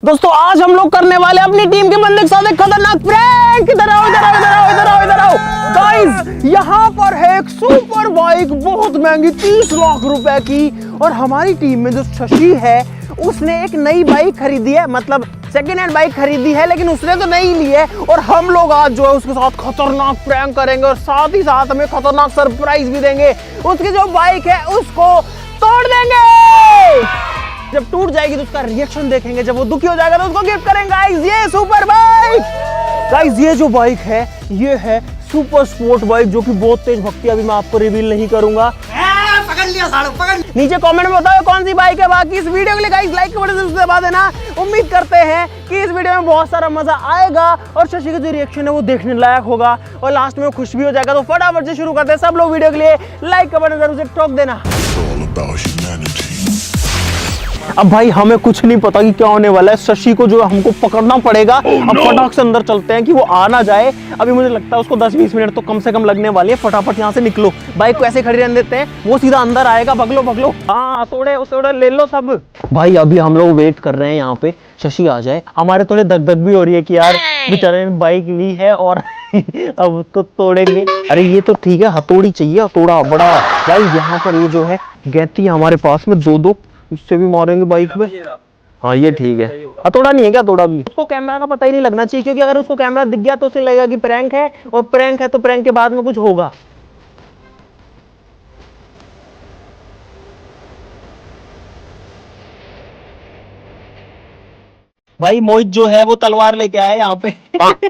दोस्तों आज हम लोग करने वाले अपनी टीम के बंदे के साथ एक खतरनाक प्रैंक। इधर आओ इधर आओ इधर आओ इधर आओ इधर आओ गाइस, यहाँ पर है एक सुपर बाइक बहुत महंगी 30 लाख रुपए की। और हमारी टीम में जो शशि है उसने एक नई बाइक खरीदी है, मतलब सेकेंड हैंड बाइक खरीदी है, लेकिन उसने तो नहीं ली है। और हम लोग आज जो है उसके साथ खतरनाक प्रैंक करेंगे और साथ ही साथ हमें खतरनाक सरप्राइज भी देंगे। उसकी जो बाइक है उसको तोड़ देंगे। जब टूट जाएगी तो उसका रिएक्शन देखेंगे, जब वो दुखी हो जाएगा तो उसको गिफ्ट करेंगे। गाइस ये सुपर बाइक, गाइस ये जो बाइक है ये है सुपर स्पोर्ट बाइक जो कि बहुत तेज भगती है। अभी मैं आपको रिवील नहीं करूंगा। पकड़ लिया साड़ू, पकड़। नीचे कमेंट में बताओ कौन सी बाइक है। बाकी इस वीडियो के लिए गाइस लाइक के बटन से दबा देना। उम्मीद करते हैं कि इस वीडियो में बहुत सारा मजा आएगा और शशि का जो रिएक्शन है वो देखने लायक होगा और लास्ट में खुश भी हो जाएगा। तो फटाफट से शुरू करते हैं। सब लोग वीडियो के लिए लाइक का बटन जरूर से ठोक देना। अब भाई हमें कुछ नहीं पता कि क्या होने वाला है। शशि को जो हमको पकड़ना पड़ेगा। अब फटाक से अंदर चलते हैं कि वो आ ना जाए। अभी मुझे लगता है उसको 10-20 मिनट तो कम से कम लगने वाली है। फटाफट यहाँ से निकलो, बाइक को ऐसे खड़ी रहने देते हैं, वो सीधा अंदर आएगा। भगलो भगलो, हाँ थोड़े ले लो सब। भाई अभी हम लोग वेट कर रहे हैं यहाँ पे शशि आ जाए। हमारे थोड़े दग भी हो रही है कि यार बेचारे ने बाइक ली है और अब उसको तोड़ेंगे। अरे ये तो ठीक है, हथौड़ी चाहिए, हथौड़ा बड़ा। भाई यहाँ पर ये जो है गैती हमारे पास में दो इससे भी मारेंगे बाइक में। हाँ ये ठीक है, हथौड़ा नहीं है क्या? हथौड़ा भी। उसको कैमरा का पता ही नहीं लगना चाहिए, क्योंकि अगर उसको कैमरा दिख गया तो उसे लगेगा कि प्रैंक है, और प्रैंक है तो प्रैंक के बाद में कुछ होगा। भाई मोहित जो है वो तलवार लेके आया यहाँ पे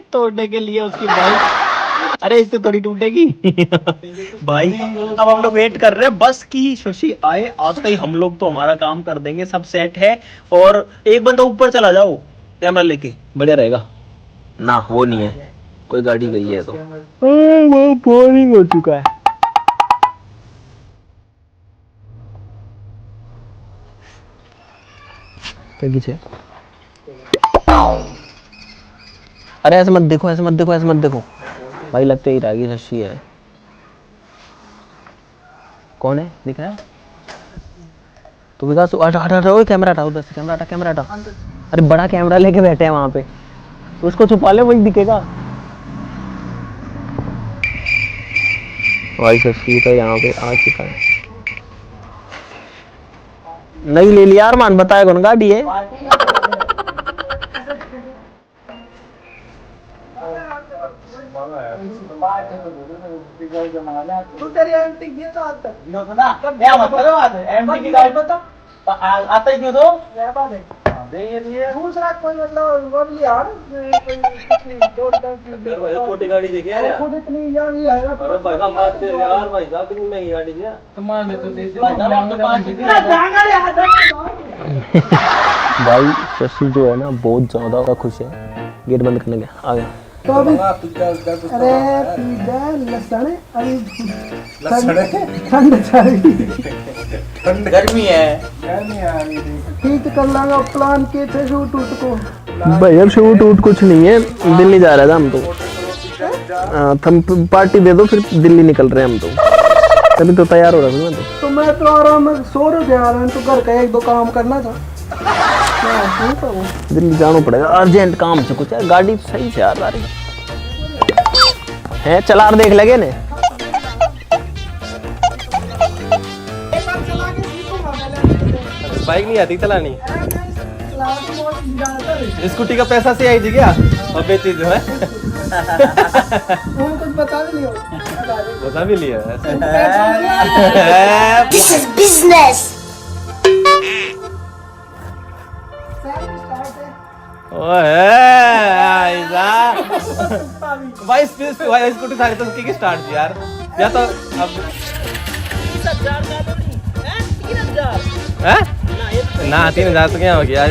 तोड़ने के लिए उसकी बाइक। अरे इससे थोड़ी टूटेगी भाई। अब हम लोग वेट कर रहे हैं बस कि शशि आए। आज ही हम लोग तो हमारा काम कर देंगे, सब सेट है। और एक बंदा ऊपर चला जाओ कैमरा लेके, बढ़िया रहेगा ना। वो नहीं है, कोई गाड़ी गई है तो वो बोरिंग हो चुका है। पीछे अरे ऐसे मत देखो, ऐसे मत देखो, ऐसे मत देखो भाई, लगते ही रागी शशि है। कौन है दिख रहा है? तो विकास हटा कैमरा हटाओ, उधर से कैमरा हटा। अरे बड़ा कैमरा लेके बैठे हैं वहां पे, तो उसको छुपा ले, वही दिखेगा। भाई शशि तो यहाँ पे आ चुका है। नहीं ले लिया अरमान, बताया कौन गाड़ी है? तू तेरी एंटी की तो आता ना क्या मतलब एंटी की गाड़ी तो आता ही क्यों तो क्या बात है? ये दूसरा कोई मतलब वो भी यार छोटी गाड़ी देखी यार, खुद इतनी यार ये है। अरे भाई का बात है यार, भाई साहब कितनी महंगी गाड़ी है तुम्हारे में तो दे दे भाई शशि जो है ना बहुत ज्यादा खुश है। गेट बंद करने गया, आ गया तो अभी। अरे लसण ठंड गर्मी है, ठीक कर लांगा प्लान के थे शूट उट को। भाई अब शूट उट कुछ नहीं है, दिल्ली जा रहा था हम तो। तुम पार्टी दे दो, फिर दिल्ली निकल रहे हैं हम तो। तभी तो तैयार हो रहा था तो मैं तो आराम में सो रहा था, तो घर का 1-2 काम करना था। दिल्ली जाना पड़ेगा, अर्जेंट काम से कुछ है। गाड़ी सही से आ रही है, चला देख लगे ने। बाइक नहीं आती चलानी, स्कूटी का पैसा से आई थी क्या? और बेची जो है कुछ बता भी लिया बिजनेस। भाई स्कूटी सारी तो उसकी स्टार्ट थी यार, या तो अब 3,000 तो क्या हो गया?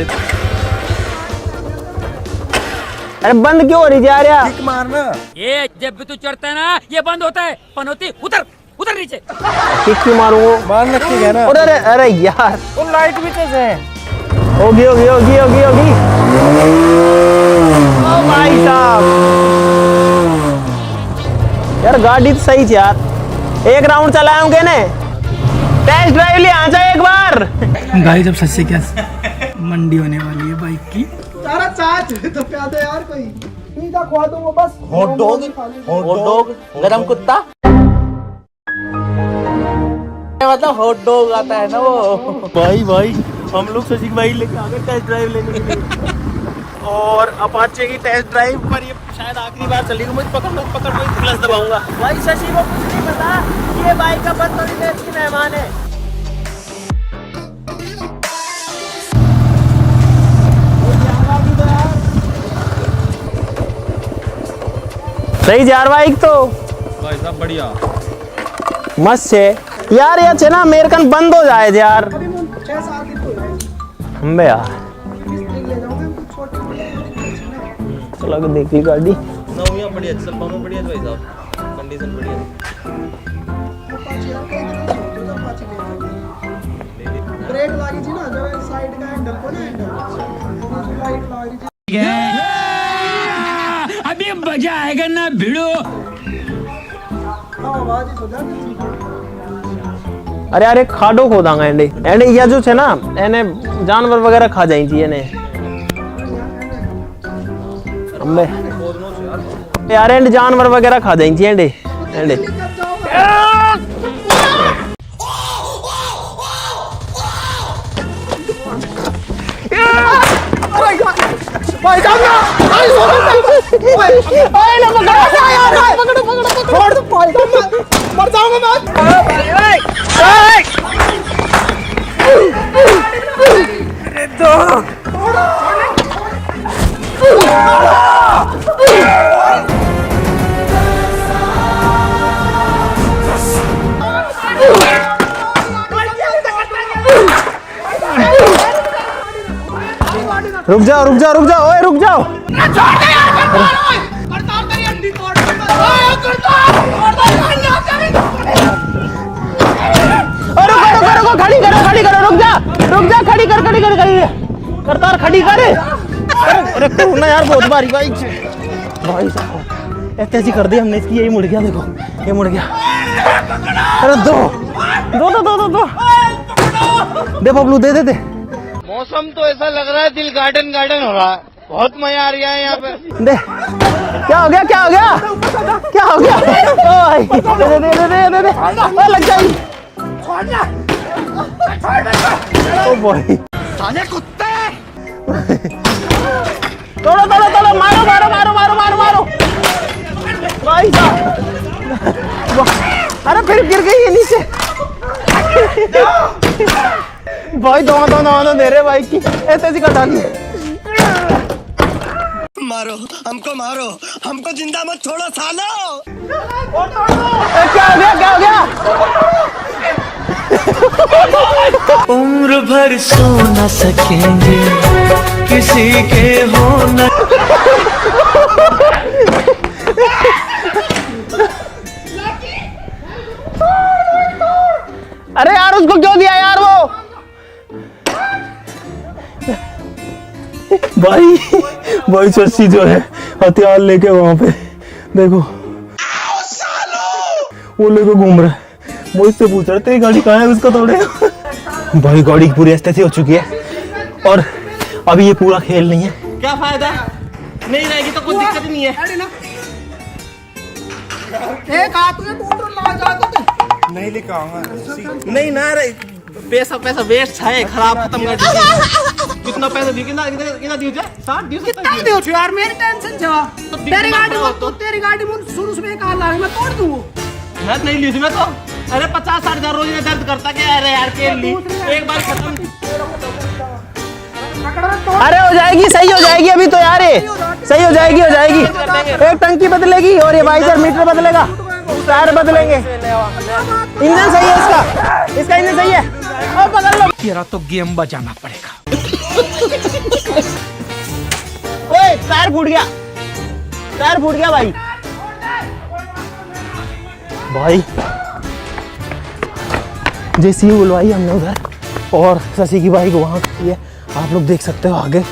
अरे बंद क्यों हो रही है यार? किक मारना, ये जब भी तू चढ़ता है ना ये बंद होता है। पनौती उतर नीचे। किक क्यों मारूं? मारना ठीक है ना। अरे यार वो लाइट भी तेज है। होगी। ओ भाई साहब यार गाड़ी तो सही थी यार। एक राउंड चलाएंगे ने, टेस्ट ड्राइव ले आ जाए एक बार। गाइस अब सच्चे क्या मंडी होने वाली है बाइक की। तारा चाय तो प्या दे यार कोई पिज्जा खवा दूंगा बस। हॉट डॉग गरम कुत्ता मतलब हॉट डॉग आता है ना वो। भाई हम लोग शशि भाई लेके आ गए टेस्ट ड्राइव लेने के लिए और अपाचे की टेस्ट ड्राइव पर ये शायद आखिरी बार चलेगी। मुझे पकड़ क्लच दबाऊंगा। भाई शशि को कुछ नहीं पता ये बाइक का बदतौरी देश की मेहमान है। सही जा रहा बाइक तो भाई साहब बढ़िया मस्त है यार। ये छे ना अमेरिकन बंद हो जाए यार। अभी मुन 6-7 दिन तो है हम यार ले जाऊंगा कुछ छोटी चलो के देखी गाड़ी नौवियां बढ़िया चल पाऊंगा बढ़िया भाई साहब कंडीशन बढ़िया पाची यार कई दिन छोड़ दो पाची ले ब्रेक लगी थी ना जब साइड का हैंडल को ना हैंडल लाइट लगी थी। अभी मजा आएगा ना भिड़ो। आवाज ही सुधा नहीं। अरे यार एक खाडो खोदांगा एंडे ये जो है ना एने जानवर वगैरह खा जाई थी एने अम्बे यार एंड जानवर वगैरह खा जाई थी एंडे भाई साहब छोड़ दो भाई मर जाऊंगा रुक जाओ ओए रुक जाओ। रुको खड़ी करो रुक जा खड़ी कर करतार खड़ी कर। अरे करो ना यार बहुत बारी बाइक से भाई साहब ऐसी कर दी हमने इसकी। यही मुड़ गया देखो ये मुड़ गया। अरे दो दे बबलू दे मौसम तो ऐसा लग रहा है दिल गार्डन हो रहा है। बहुत मजा आ रहा है यहाँ पे। दे क्या हो गया दे लग जाएगी। ओ बॉय साले कुत्ते तोड़ो मारो भाई साहब। अरे फिर गिर गई है नीचे। भाई दोनों दे रहे बाइक की ऐसी कटा दी। मारो हमको जिंदा मत छोड़ो सालो। क्या हो गया उम्र भर सो न सकेंगे किसी के हो न। अरे यार उसको क्यों दिया यार वो। भाई शशि जो है हथियार लेके वहां पे देखो वो लेके घूम रहा है। वो इससे पूछ रहा तेरी गाड़ी कहाँ है उसको तोड़े। भाई गाड़ी की पूरी स्थिति हो चुकी है और अभी ये पूरा खेल नहीं है। क्या फायदा नहीं रहेगी तो कोई दिक्कत नहीं है। एक हाथ में टोटल ला जा तो नहीं लिखाऊंगा नहीं ना रे पैसा वेस्ट है खराब खत्म कर दीजिए। कितना पैसा दियो कितना दियो 60 दियो कितना दियो छो यार मेरी टेंशन छवा। तेरी गाड़ी में तो तेरी गाड़ी में शुरू से कहा ला मैं तोड़ दूंगा। मैं नहीं ली मैं तो। अरे 50-60 हजार रोज में दर्द करता क्या। अरे यार खेल ली एक बार खत्म। अरे हो जाएगी सही हो जाएगी अभी तो यार ये सही हो जाएगी एक टंकी बदलेगी और ये वाइजर मीटर बदलेगा टायर बदलेंगे। इंजन सही है इसका इंजन सही है। अब पकड़ लो तेरा तो गेम बजाना पड़ेगा। ओए टायर फूट गया भाई जैसी बुलवाई हमने उधर और शशि की बाइक वहां की है। आप लोग देख सकते हो आगे।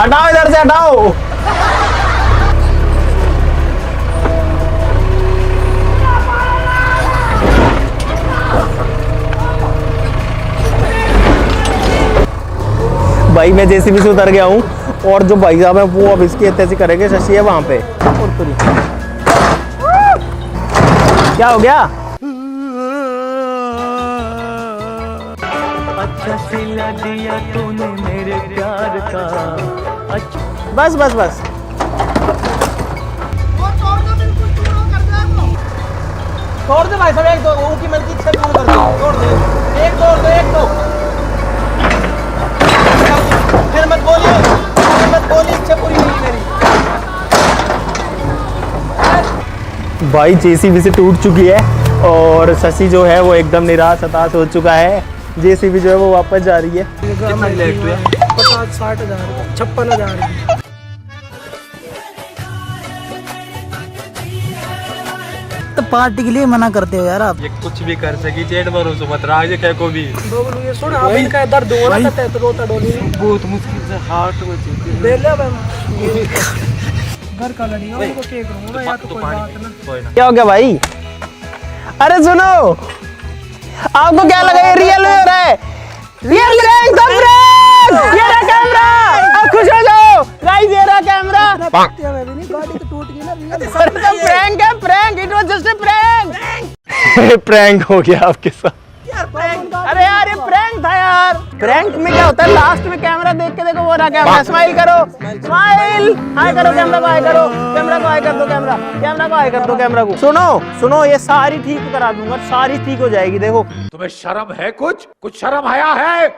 हटाओ इधर से, हटाओ। भाई मैं जेसीबी से उतर गया हूँ और जो भाई साहब है वो अब इसकी ऐसे करेंगे। शशि है वहां पे। क्या हो गया? अच्छा सिला दिया तूने मेरे प्यार का। अच्छा बस बस बस। तोड़ दे भाई साहब, एक दो उनकी मन की इच्छा पूरी कर दो, तोड़ दे, एक तोड़ दो, एक दो। फिर मत बोलिए, इच्छा पूरी नहीं मेरी। भाई जेसीबी से टूट चुकी है और शशि जो है वो एकदम निराश हताश हो चुका है। जेसीबी जो है वो वापस जा रही है। 50-60 हजार, 56 हजार। तो पार्टी के लिए मना करते हो यार आप। ये कुछ भी कर सकी चेट भरोसा मत राज क्या को भी। ये सुन, अब इनका दर्द हो रहा था तो रोता डोली बहुत मुश्किल से हार्ट में चीज दे ले। घर का लड़िया उनको केक दूंगा या तो कोई बात ना। क्या हो गया भाई? अरे सुनो, आपको क्या लगा ये रियल हो रहा है? रियल प्रैंक तो प्रैंक। ये रहा कैमरा, अब खुश हो जाओ गाइस, ये रहा कैमरा। गाड़ी तो टूट गई ना, रियल प्रैंक है, prank. It was just a prank. Prank हो गया आपके साथ यार, प्रैंक। अरे यार ये प्रैंक था यार। प्रैंक में क्या होता है, लास्ट में कैमरा देख के देखो वो रहा कैमरा। स्माइल करो, स्माइल। हाय करो कैमरा को, हाय करो कैमरा को, हाय कर दो कैमरा को, हाय कर दो कैमरा को। सुनो सुनो, ये सारी ठीक करा दूंगा, सारी ठीक हो जाएगी। देखो तुम्हें शर्म है? कुछ शर्म आया है?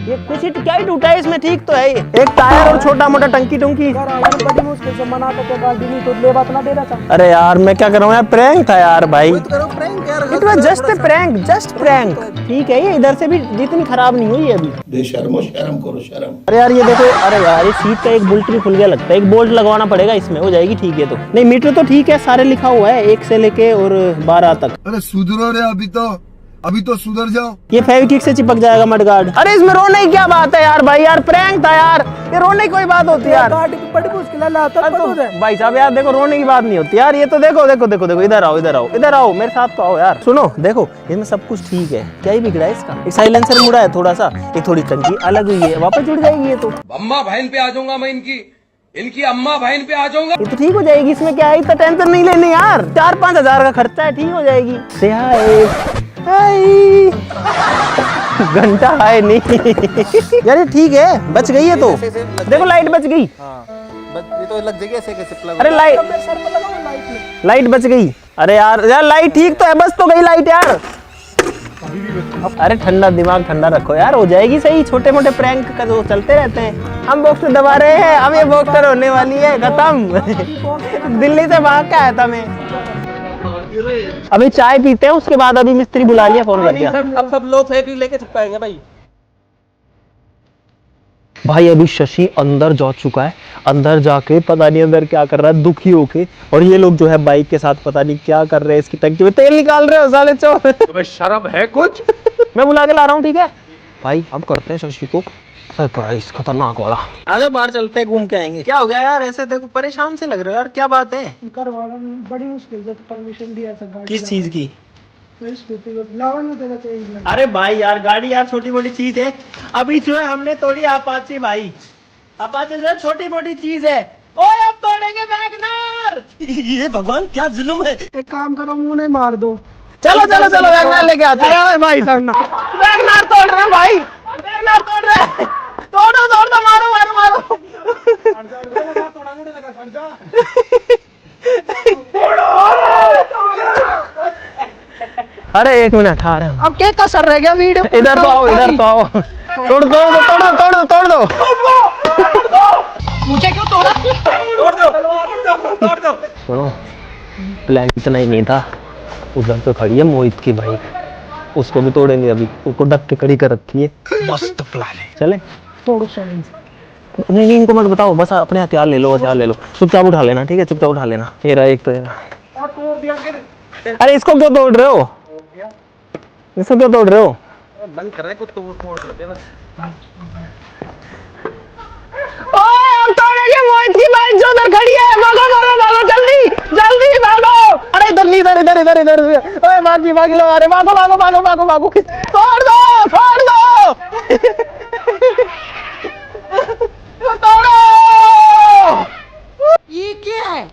ये कुछ ही क्या ही टूटा है इसमें, ठीक तो है ये। एक टायर और छोटा मोटा टंकी टुंकी। बड़ी मुश्किल से मना करके गाड़ी नहीं तो ले बात ना दे रहा था। अरे यार मैं क्या कर रहा हूँ यार, प्रैंक था यार भाई। करो प्रैंक यार, it was just a prank, just prank. ठीक है, ये इधर से भी जितनी खराब नहीं हुई है अभी। बेशर्मो, शर्म करो शर्म। अरे यार ये देखो, अरे यार ये सीट का एक बोल्ट भी खुल गया लगता है। एक बोल्ट लगवाना पड़ेगा इसमें, हो जाएगी ठीक है। तो नहीं, मीटर तो ठीक है, सारे लिखा हुआ है 1 से लेके और 12 तक। अरे सुधरो रे, अभी तो सुधर जाओ। ये फेविक्विक से चिपक जाएगा मडगार्ड। अरे इसमें रोने की क्या बात है यार भाई, यार प्रैंक था यार, ये रोने की कोई बात होती है यार? गाड़ी की बड़ी मुश्किल है लाता तो भाई साहब यार देखो, रोने की बात नहीं होती यार। ये तो देखो देखो देखो देखो, इधर आओ इधर आओ इधर आओ, मेरे साथ तो आओ यार। सुनो देखो, इसमें सब कुछ ठीक है, क्या ही बिगड़ा है इसका? एक साइलेंसर मुड़ा है थोड़ा सा, एक थोड़ी टंकी अलग हुई है, वापस जुड़ जाएगी ये तो। अम्मा बहन पे आ जाऊंगा मैं, इनकी अम्मा बहन पे आ जाऊंगा। ये तो ठीक हो जाएगी, इसमें क्या है, इतना टेंशन नहीं लेनी यार। 4-5 हजार का खर्चा है, ठीक हो जाएगी। से हाय घंटा है नहीं यार, ये ठीक है, बच गई है तो। देखो लाइट बच गई। ये तो लग जाएगी ऐसे कैसे प्लग। अरे लाइट बच गई। अरे यार लाइट ठीक तो है, बस तो गई लाइट यार। अरे ठंडा दिमाग ठंडा रखो यार, हो जाएगी सही। छोटे मोटे प्रैंक का जो चलते रहते हैं। हम बॉक्स दबा रहे हैं, अब ये बॉक्सर होने वाली है खत्म। दिल्ली से भाग के आया था मैं। अभी चाय पीते हैं, उसके बाद अभी मिस्त्री बुला लिया फोन करके। अब सब लोग फेविक्विक लेके चिपकाएंगे भाई। भाई अभी शशि अंदर जा चुका है, अंदर जाके पता नहीं अंदर क्या कर रहा है दुखी होके। और ये लोग जो है बाइक के साथ पता नहीं क्या कर रहे हैं, इसकी टंकी में तेल निकाल रहे हो साले चोर। तुम्हें शर्म है कुछ? मैं बुला के ला रहा हूँ, ठीक है भाई। अब करते हैं शशि को सरप्राइज, खतरनाक वाला। आगे बाहर चलते हैं, घूम के आएंगे। क्या हो गया यार, ऐसे देखो परेशान से लग रहे हो यार, क्या बात है? घर वालों ने बड़ी मुश्किल से परमिशन दिया था गाड़ी। किस चीज की? स्कूटी को लावन में देना चाहिए। अरे भाई यार गाड़ी यार छोटी मोटी चीज है। अभी जो है हमने तोड़ी अपाचे भाई, अपाचे जो है छोटी मोटी चीज है। ओए अब तोड़ेंगे वैगनर। ये भगवान क्या जुल्म है। एक काम करो, मुंह नहीं मार दो। चलो चलो चलो वैगनर लेके आते हैं भाई। वैगनर तोड़ रहे हैं भाई, वैगनर तोड़ रहे हैं। तोड़ो तोड़ो, मारो मारो मारो। अरे 1 मिनट आ रहे हैं। अब क्या कसर रह गया वीडियो? इधर तो आओ, इधर तो आओ। तोड़ दो तोड़ दो तोड़ दो तोड़ दो। मुझे क्यों तोड़ा? तोड़ दो। सुनो, प्लान इतना ही नहीं था। उधर तो खड़ी है मोहित की बाइक, उसको भी तोड़ेंगे अभी। उसको ढक के खड़ी कर रखी है। मस्त प्लान है। चले तोड़ो सही। नहीं नहीं इनको मत बताओ, बस अपने हथियार ले लो, हथियार ले लो। चुपचाप उठा लेना, ठीक है? चुपचाप उठा लेना। ये रहा एक तो, ये रहा। अरे इसको क्यों तोड़ रहे हो? इसको क्यों तोड़ रहे हो? बंद कर रहे हैं कुछ तो वो तोड़ देते हैं बस। ओए, हम देखिए मोहित की बाइक जो उधर खड़ी है, भागो भागो भागो जल्दी जल्दी भागो। अरे इधर नहीं, इधर इधर इधर इधर, ओए भागी भागी लो, अरे भागो भागो भागो भागो भागो, तोड़ दो तोड़ो। ये क्या है?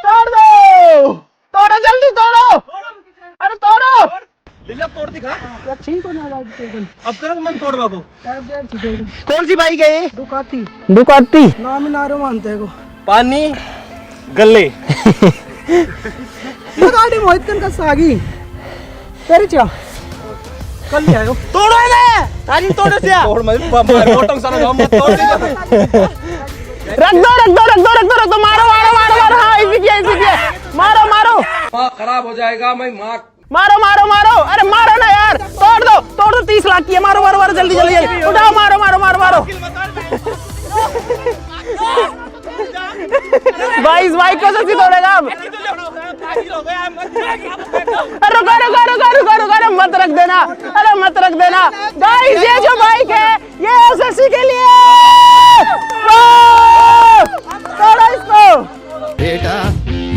तोड़ दो, तोड़ो जल्दी तोड़ो, अरे तोड़ो। तोड़ दिखा ठीक हो ना बाइक अब तेरा मन तोड़ बाबू। कौन सी बाइक है ये? दुकाती दुकाती। नाम ही नारो मानते हैं को पानी गले ये गाड़ी मोहित कन का सागी तेरी चा कल ले आयो तोड़ो इन्हें, ताजी तोड़ो से। तोड़ मत मोटंग सारा गांव मत तोड़ रख दो, मारो मारो मारो मारो, हाँ इसी की मारो मारो माँ खराब हो जाएगा मैं माँ मारो मारो मारो, अरे मारो ना यार, तोड़ दो 30 लाख की है, मारो मारो मारो जल्दी जल्दी जल्दी उठाओ, मारो मारो मारो मारो। भाई इस बाइक को सच्ची तोड़ेगा अब। रुको रुको रुको रुको रुको, अरे मत रख देना, अरे मत रख देना। गाइस ये जो बाइक है ये एसएससी के लिए, तोड़ो इसको। बेटा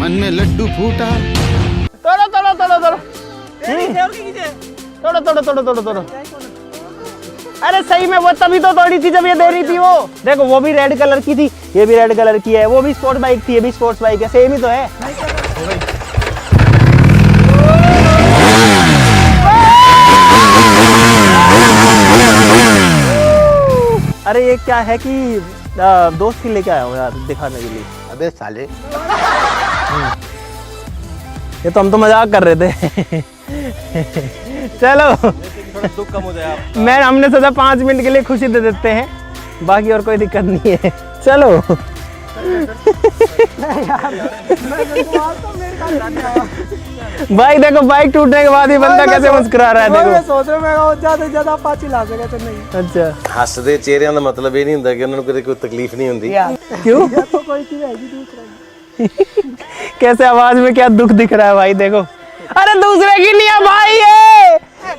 मन में लड्डू फूटा। तोड़ो तोड़ो तोड़ो तोड़ो तोड़ो तोड़ो तोड़ो तोड़ो। अरे सही में वो तभी तो तोड़ी थी जब ये दे रही थी वो। देखो वो भी रेड कलर की थी, ये भी रेड कलर की है, वो भी स्पोर्ट्स बाइक थी, ये भी स्पोर्ट्स बाइक है, सेम ही तो है। अरे ये क्या है कि दोस्त ही लेके आया हूँ यार दिखाने के लिए। अबे साले ये तो हम तो मजाक कर रहे थे। चलो थोड़ा दुख कम हो जाए आप। हमने सोचा 5 मिनट के लिए खुशी दे देते हैं, बाकी और कोई दिक्कत नहीं है। चलो भाई देखो बाइक टूटने के बाद ही बंदा कैसे मुस्कुरा रहा है, मैं देखो। सोच रहा हूं ज्यादा से ज्यादा पाची ला सके तो नहीं अच्छा ਹੱਸਦੇ ਚਿਹਰਿਆਂ ਦਾ ਮਤਲਬ ਇਹ ਨਹੀਂ ਹੁੰਦਾ ਕਿ ਉਹਨਾਂ ਨੂੰ ਕਦੇ ਕੋਈ ਤਕਲੀਫ ਨਹੀਂ ਹੁੰਦੀ। क्यों? तो कोई चीज है दूसरा कैसे आवाज में क्या दुख दिख रहा है भाई, देखो। अरे दूसरे की नहीं है भाई,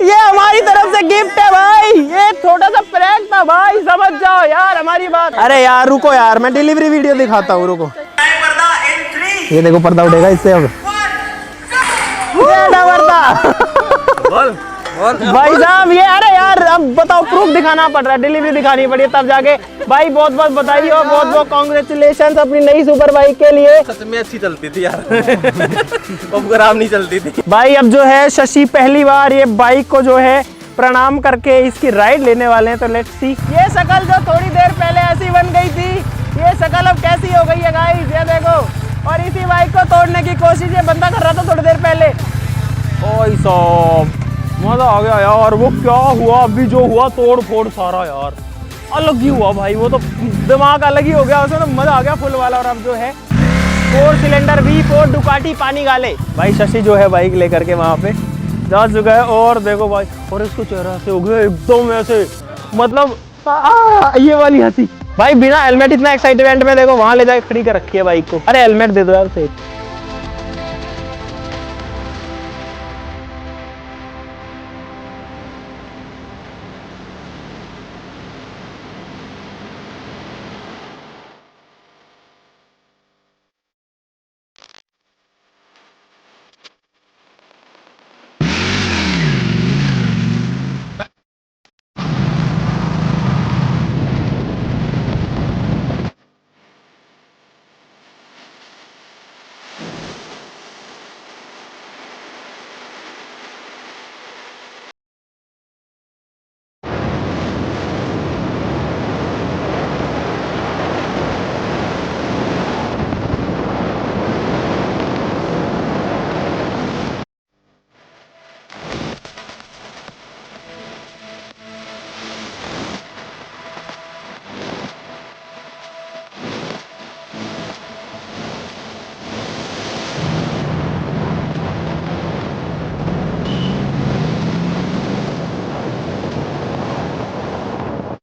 ये हमारी तरफ से गिफ्ट है भाई, ये छोटा सा प्रैंक था भाई, समझ जाओ यार हमारी बात। अरे यार रुको यार, मैं डिलीवरी वीडियो दिखाता हूँ, रुको। ये देखो पर्दा उठेगा इससे अब। भाई साहब ये, अरे यार अब बताओ, प्रूफ दिखाना पड़ रहा है, डिलीवरी दिखानी पड़ी तब जाके। भाई बहुत बहुत बधाई और बहुत बहुत कांग्रेचुलेशन अपनी नई सुपर बाइक के लिए। सच में अच्छी चलती थी यार, अब खराब नहीं चलती थी। भाई अब जो है शशि पहली बार ये बाइक को जो है प्रणाम करके इसकी राइड लेने वाले हैं, तो लेट्स सी। ये शक्ल जो थोड़ी देर पहले ऐसी बन गई थी, ये शक्ल अब कैसी हो गई है गाइस, ये देखो। और इसी बाइक को तोड़ने की कोशिश ये बंदा कर रहा था थोड़ी देर पहले। ओए साहब मजा आ गया यार, वो क्या हुआ अभी जो हुआ, तोड़ फोड़ सारा यार अलग ही हुआ भाई, वो तो दिमाग अलग ही हो गया उसमें, तो मजा आ गया फुल वाला। और अब जो है 4 सिलेंडर V4 डुकाटी पानी गाले, भाई शशि जो है बाइक लेकर के वहां पे जा चुका है। और देखो भाई, और इसको चेहरा से हो गया एकदम ऐसे, मतलब ये वाली हंसी। भाई बिना हेलमेट इतना एक्साइटमेंट में देखो वहां ले जाके खड़ी कर रखी है बाइक को। अरे हेलमेट दे दो यार से।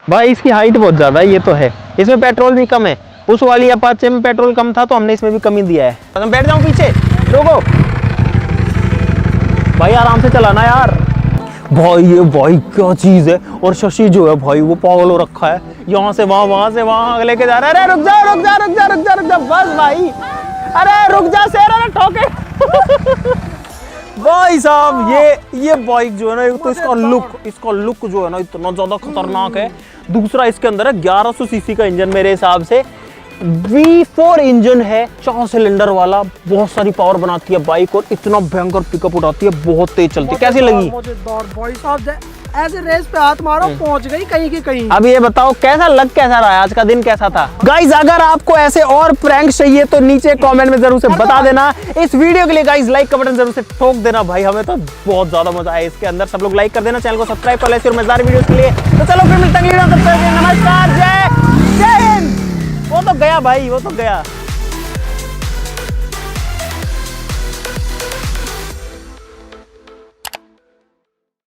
भाई इसकी हाइट बहुत ज्यादा है, ये तो है। इसमें पेट्रोल भी कम है, उस वाली अपाचे में पेट्रोल कम था तो हमने इसमें भी कमी दिया है। मैं बैठ जाऊं पीछे, रोको भाई आराम से चलाना यार। भाई ये भाई क्या चीज है। और शशि जो है भाई वो पागल हो रखा है, यहाँ से वहां से वहां लेके जा रहा है। अरे रुक जा रुक जा रुक जा रुक जा रुक जा बस भाई, अरे रुक जा शेर, अरे ठोके। भाई साहब ये बाइक जो है ना, एक तो इसका लुक जो है ना इतना ज्यादा खतरनाक है। दूसरा इसके अंदर है 1100 सीसी का इंजन, मेरे हिसाब से V4 इंजन है, 4 सिलेंडर वाला, बहुत सारी पावर बनाती है बाइक और इतना भयंकर पिकअप उठाती है, बहुत तेज चलती है। कैसी लगी? मजेदार भाई साहब, ऐसे रेस पे हाथ मारो पहुंच गई कहीं की कहीं। अब ये बताओ कैसा रहा है आज का दिन, कैसा था? गाइज अगर आपको ऐसे और प्रैंक चाहिए तो नीचे कमेंट में जरूर से बता देना। इस वीडियो के लिए गाइज लाइक का बटन जरूर से ठोक देना भाई, हमें तो बहुत ज्यादा मजा आया इसके अंदर। सब लोग लाइक कर देना, चैनल को सब्सक्राइब कर ऐसे और मजेदार वीडियो के लिए। तो चलो फिर मिलते हैं, नमस्कार, जय हिंद। वो तो गया भाई, वो तो गया।